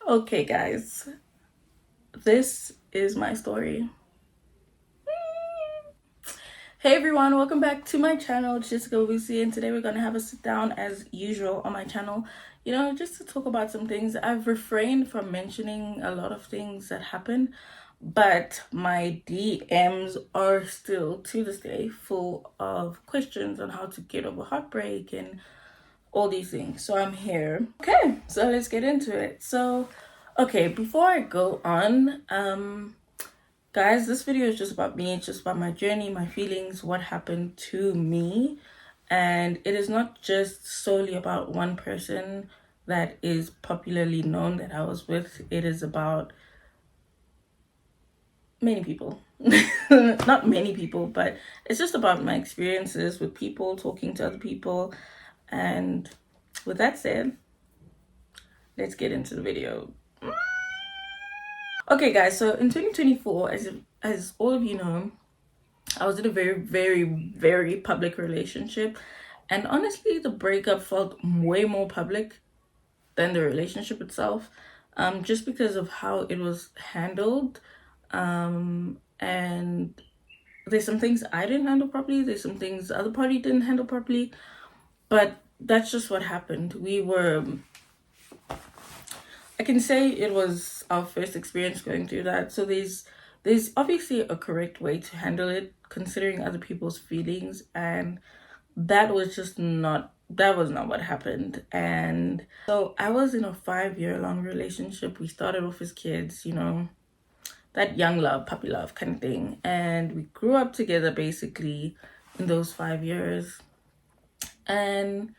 Okay, guys, this is my story. Hey everyone, welcome back to my channel. It's Jessica Lucy, and today we're gonna have a sit down as usual on my channel. Just to talk about some things. I've refrained from mentioning a lot of things that happen, but my DMs are still to this day full of questions on how to get over heartbreak and all these things. So I'm here. Okay, so let's get into it. Okay, before I go on, guys, this video is just about me. It's just about my journey, my feelings, what happened to me. And it is not just solely about one person that is popularly known that I was with. It is about many people. Not many people, but it's just about my experiences with people, talking to other people. And with that said, let's get into the video. Okay, guys, so in 2024, as all of you know, I was in a very, very, very public relationship. And honestly, the breakup felt way more public than the relationship itself, just because of how it was handled. And there's some things I didn't handle properly, there's some things the other party didn't handle properly, but that's just what happened. I can say it was our first experience going through that. So there's obviously a correct way to handle it, considering other people's feelings, and that was not what happened. And so I was in a 5-year long relationship. We started off as kids, that young love, puppy love kind of thing. And we grew up together basically in those 5 years. And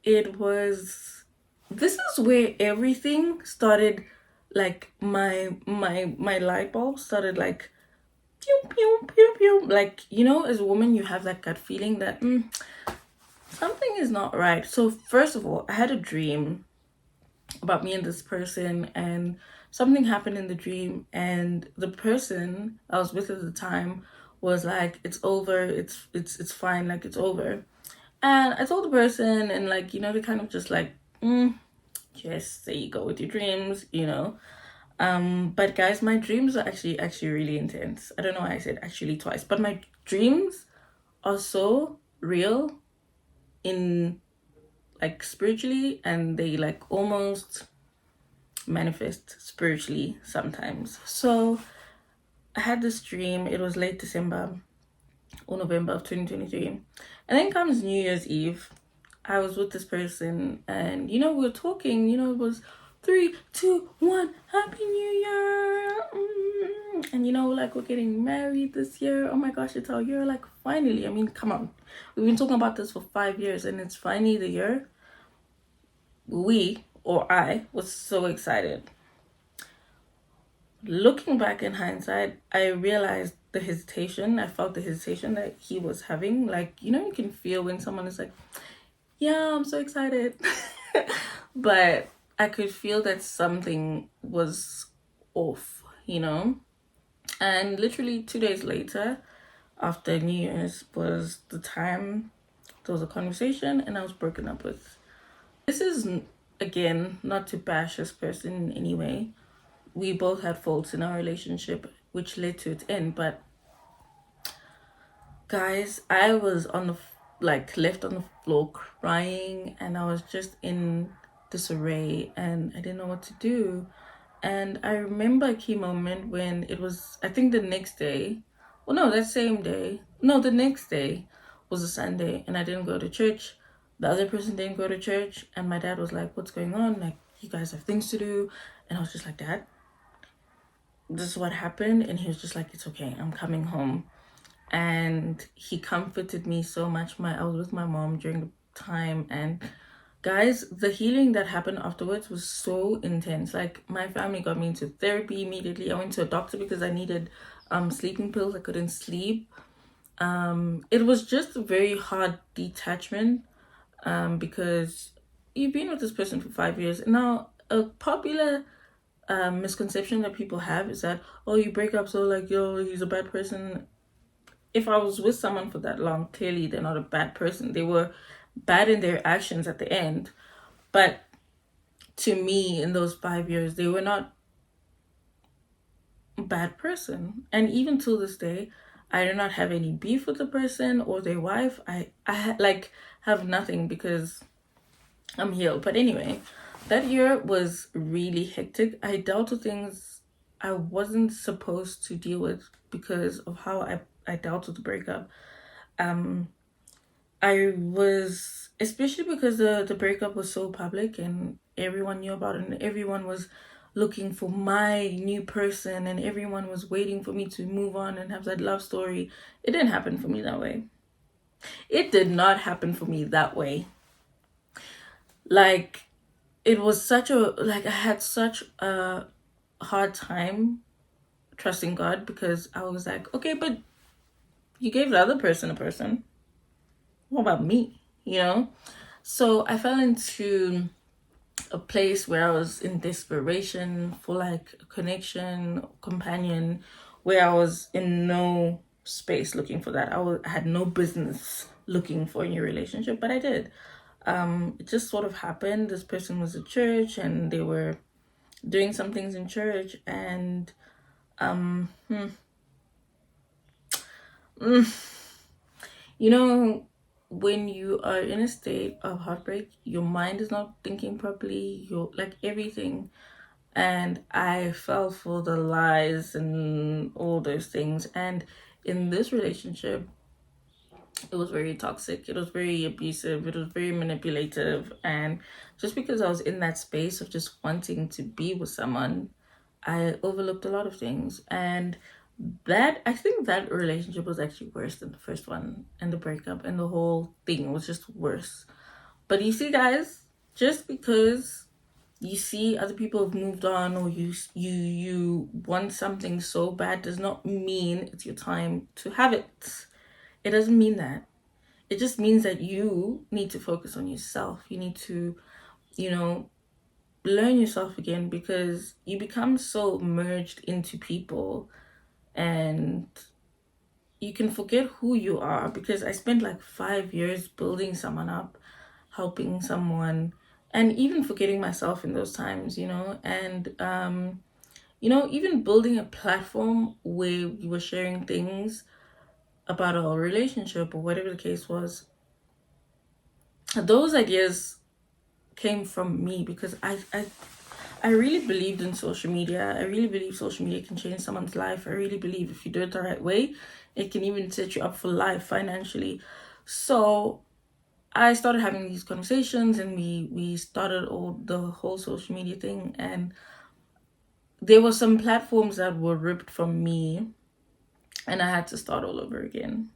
this is where everything started, like my light bulb started like pew pew pew pew. Like, as a woman you have that gut feeling that something is not right. So first of all, I had a dream about me and this person, and something happened in the dream, and the person I was with at the time was like, it's over, it's fine, like it's over. And I told the person, and like, they kind of just like, yes, there you go with your dreams. But guys, my dreams are actually really intense. I don't know why I said actually twice, but my dreams are so real in, like, spiritually, and they like almost manifest spiritually sometimes. So I had this dream. It was late December or November of 2023, and then comes New Year's Eve. I was with this person, and we were talking. It was 3, 2, 1, Happy New Year. And like, we're getting married this year. Oh my gosh, it's our year. Like, finally. I mean, come on, we've been talking about this for 5 years, and it's finally the year. I was so excited. Looking back in hindsight, I realized the hesitation. I felt the hesitation that he was having. Like, you can feel when someone is like, yeah, I'm so excited. But I could feel that something was off. And literally 2 days later, after New Year's, was the time there was a conversation and I was broken up with. This is, again, not to bash this person in any way. We both had faults in our relationship, which led to its end. But guys, I was left on the floor crying, and I was just in disarray, and I didn't know what to do. And I remember a key moment when it was, I think, the next day. Well, no, that same day. No, the next day was a Sunday, and I didn't go to church. The other person didn't go to church, and my dad was like, what's going on? Like, you guys have things to do. And I was just like, Dad, this is what happened. And he was just like, it's okay, I'm coming home. And he comforted me so much. I was with my mom during the time, and guys, the healing that happened afterwards was so intense. Like, my family got me into therapy immediately. I went to a doctor because I needed sleeping pills. I couldn't sleep. It was just a very hard detachment, because you've been with this person for 5 years. Now, a popular misconception that people have is that, oh, you break up, so like, yo, he's a bad person. If I was with someone for that long, clearly they're not a bad person. They were bad in their actions at the end. But to me in those 5 years, they were not a bad person. And even till this day, I do not have any beef with the person or their wife. Like have nothing because I'm healed. But anyway, that year was really hectic. I dealt with things I wasn't supposed to deal with because of how I dealt with the breakup. Um, I was, especially because the breakup was so public and everyone knew about it and everyone was looking for my new person and everyone was waiting for me to move on and have that love story. It didn't happen for me that way. It did not happen for me that way. Like, it was such a, like, I had such a hard time trusting God because I was like, okay, but you gave the other person a person. What about me? You know? So I fell into a place where I was in desperation for like a connection, companion, where I was in no space looking for that. I had no business looking for a new relationship, but I did. It just sort of happened. This person was at church and they were doing some things in church, and um, hmm, you know, when you are in a state of heartbreak, your mind is not thinking properly. You're like everything. And I fell for the lies and all those things. And in this relationship, it was very toxic. It was very abusive. It was very manipulative. And just because I was in that space of just wanting to be with someone, I overlooked a lot of things. And that, I think that relationship was actually worse than the first one, and the breakup and the whole thing was just worse. But you see, guys, just because you see other people have moved on, or you want something so bad, does not mean it's your time to have it. It doesn't mean that. It just means that you need to focus on yourself. You need to, you know, learn yourself again, because you become so merged into people and you can forget who you are. Because I spent like 5 years building someone up, helping someone, and even forgetting myself in those times, you know. And you know, even building a platform where we were sharing things about our relationship or whatever the case was, those ideas came from me because I really believed in social media. I really believe social media can change someone's life. I really believe if you do it the right way, it can even set you up for life financially. So I started having these conversations, and we started all the whole social media thing, and there were some platforms that were ripped from me, and I had to start all over again.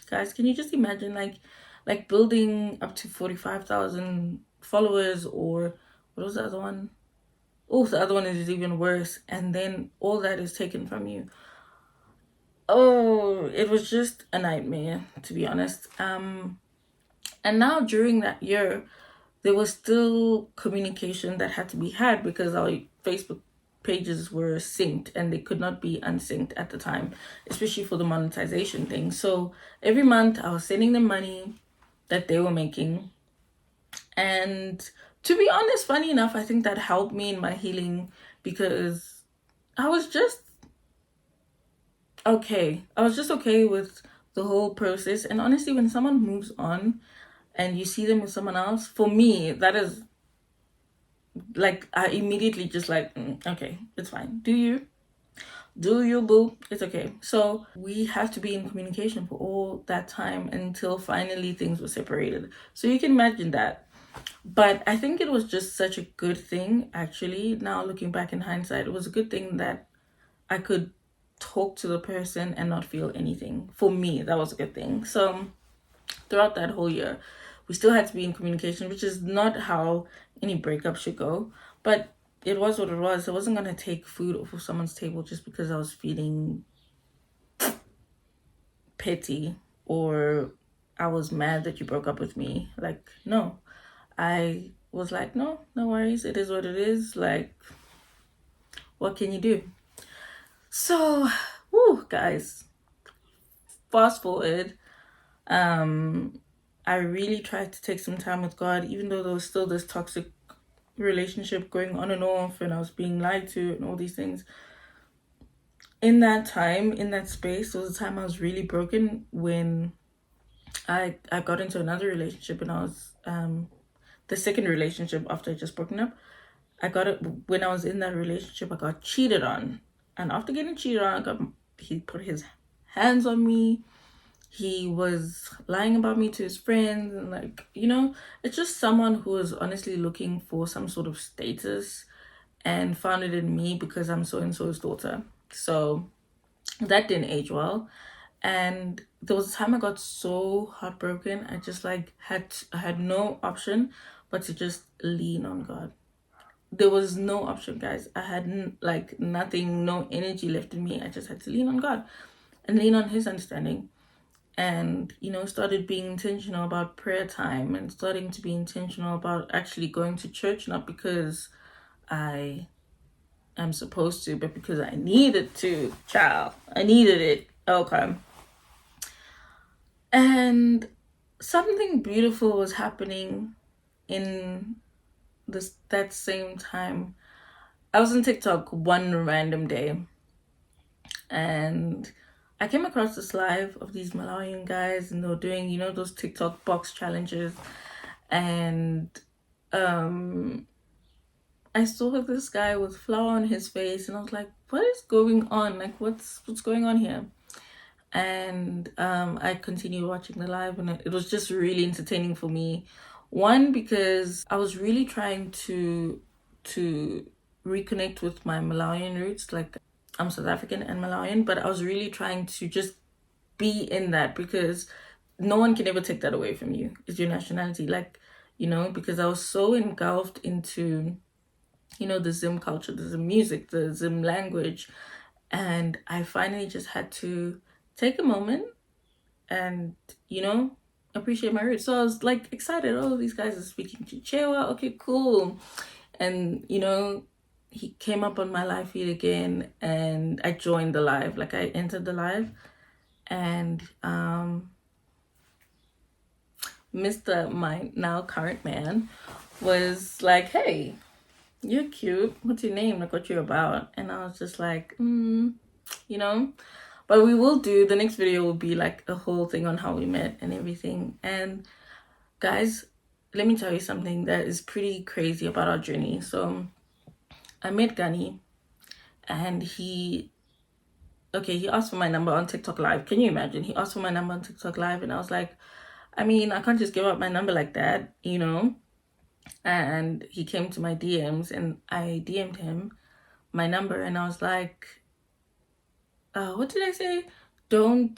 Guys, can you just imagine, like building up to 45,000 followers, or what was the other one? Oh, the other one is even worse, and then all that is taken from you. Oh, it was just a nightmare, to be honest. And now during that year, there was still communication that had to be had because our Facebook pages were synced and they could not be unsynced at the time, especially for the monetization thing. So every month I was sending them money that they were making. And to be honest, funny enough, I think that helped me in my healing, because I was just okay. I was just okay with the whole process. And honestly, when someone moves on and you see them with someone else, for me, that is like, I immediately just like, okay, it's fine. Do you, boo? It's okay. So we have to be in communication for all that time until finally things were separated. So you can imagine that. But I think it was just such a good thing, actually. Now looking back in hindsight, it was a good thing that I could talk to the person and not feel anything. For me, that was a good thing. So throughout that whole year, we still had to be in communication, which is not how any breakup should go. But it was what it was. I wasn't going to take food off of someone's table just because I was feeling petty or I was mad that you broke up with me. Like, no. I was like, no worries. It is what it is. Like, what can you do? So, whoo, guys, fast forward. I really tried to take some time with God, even though there was still this toxic relationship going on and off, and I was being lied to and all these things. In that time, in that space, was the time I was really broken when I got into another relationship, and I was the second relationship after I just broken up. I got it when I was in that relationship. I got cheated on, and after getting cheated on, he put his hands on me. He was lying about me to his friends, and like, it's just someone who was honestly looking for some sort of status and found it in me because I'm so and so's daughter. So that didn't age well. And there was a time I got so heartbroken. I just like I had no option but to just lean on God. There was no option, guys. I had like nothing, no energy left in me. I just had to lean on God and lean on his understanding, and started being intentional about prayer time, and starting to be intentional about actually going to church, not because I am supposed to, but because I needed to. Child, I needed it. Okay. And something beautiful was happening in that same time. I was on TikTok one random day, and I came across this live of these Malawian guys, and they were doing, those TikTok box challenges. And I saw this guy with flour on his face, and I was like, what is going on? Like, what's going on here? And I continued watching the live, and it was just really entertaining for me. One, because I was really trying to reconnect with my Malawian roots. Like, I'm South African and Malawian, but I was really trying to just be in that, because no one can ever take that away from you. It's your nationality. Like, because I was so engulfed into, the Zim culture, the Zim music, the Zim language. And I finally just had to take a moment and, appreciate my roots. So I was like excited. Oh, these guys are speaking Chichewa. Okay, cool. And, he came up on my live feed again, and I joined the live. Like, I entered the live, and Mr. my now current man was like, hey, you're cute. What's your name? Like, what you about? And I was just like, But we will do, the next video will be like a whole thing on how we met and everything. And guys, let me tell you something that is pretty crazy about our journey. So I met Gunny, and he asked for my number on TikTok Live. Can you imagine? He asked for my number on TikTok Live, and I was like, I mean, I can't just give out my number like that, And he came to my DMs, and I DM'd him my number, and I was like, what did I say? I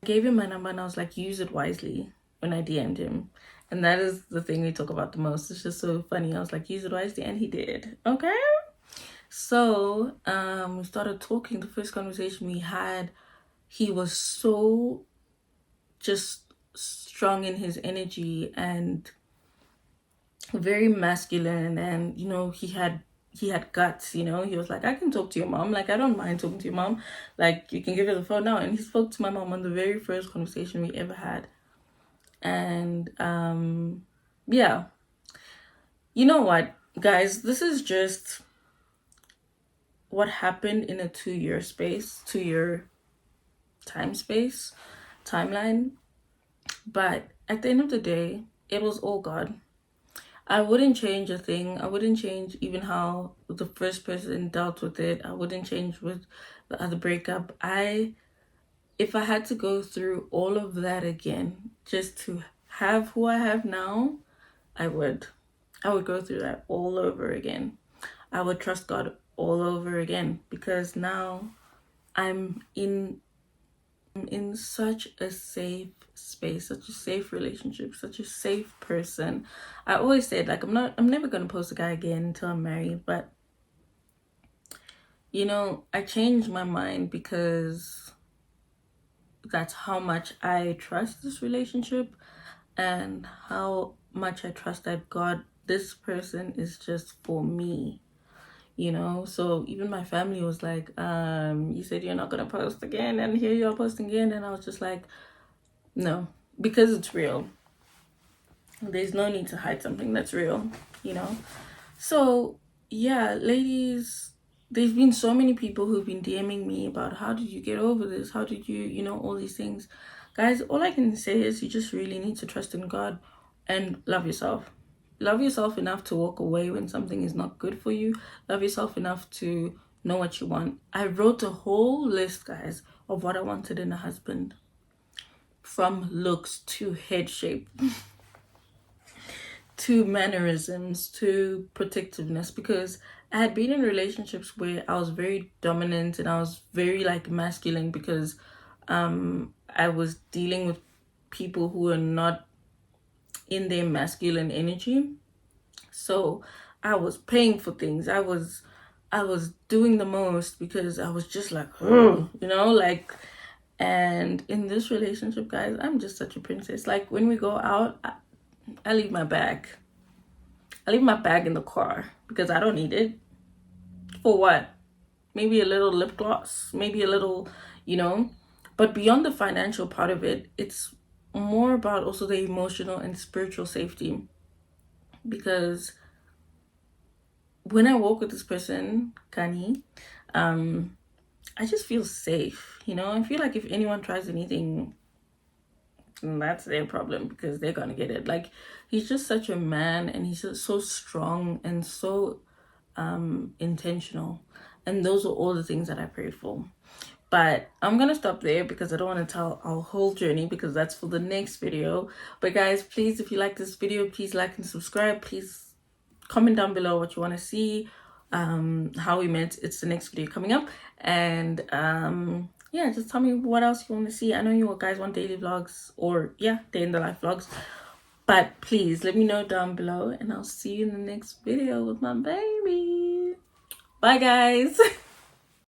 gave him my number, and I was like, use it wisely when I DM'd him. And that is the thing we talk about the most. It's just so funny. I was like, use it wisely, and he did. Okay. So we started talking. The first conversation we had, he was so just strong in his energy and very masculine, and he had guts. He was like, I can talk to your mom. Like, I don't mind talking to your mom. Like, you can give her the phone now. And he spoke to my mom on the very first conversation we ever had. And yeah, you know what, guys, this is just what happened in a 2-year timeline. But at the end of the day, it was all God. I wouldn't change a thing. I wouldn't change even how the first person dealt with it. I wouldn't change with the other breakup. If I had to go through all of that again just to have who I have now, I would go through that all over again. I would trust God all over again, because now I'm in such a safe space, such a safe relationship, such a safe person. I always said, like, I'm never gonna post a guy again until I'm married, but I changed my mind, because that's how much I trust this relationship, and how much I trust that God, this person is just for me. So even my family was like, you said you're not gonna post again, and here you're posting again. And I was just like, no, because it's real. There's no need to hide something that's real. you know. So yeah, ladies, there's been so many people who've been DMing me about how did you get over this, how did you, all these things. Guys, all I can say is you just really need to trust in God and love yourself. Love yourself enough to walk away when something is not good for you. Love yourself enough to know what you want. I wrote a whole list, guys, of what I wanted in a husband, from looks to head shape to mannerisms to protectiveness, because I had been in relationships where I was very dominant and I was very like masculine, because I was dealing with people who are not in their masculine energy. So I was paying for things. I was doing the most because I was just like, like. And in this relationship, guys, I'm just such a princess. Like when we go out, I leave my bag. I leave my bag in the car because I don't need it. For what? Maybe a little lip gloss, maybe a little, you know. But beyond the financial part of it, it's more about also the emotional and spiritual safety. Because when I walk with this person, Kani, I just feel safe. I feel like if anyone tries anything, that's their problem because they're gonna get it. Like he's just such a man, and he's just so strong and so intentional, and those are all the things that I pray for. But I'm gonna stop there because I don't want to tell our whole journey, because that's for the next video. But guys, please, if you like this video, please like and subscribe. Please comment down below what you want to see, how we met. It's the next video coming up. And yeah, just tell me what else you want to see. I know you guys want daily vlogs, or yeah, day in the life vlogs, but please let me know down below, and I'll see you in the next video with my baby. Bye guys.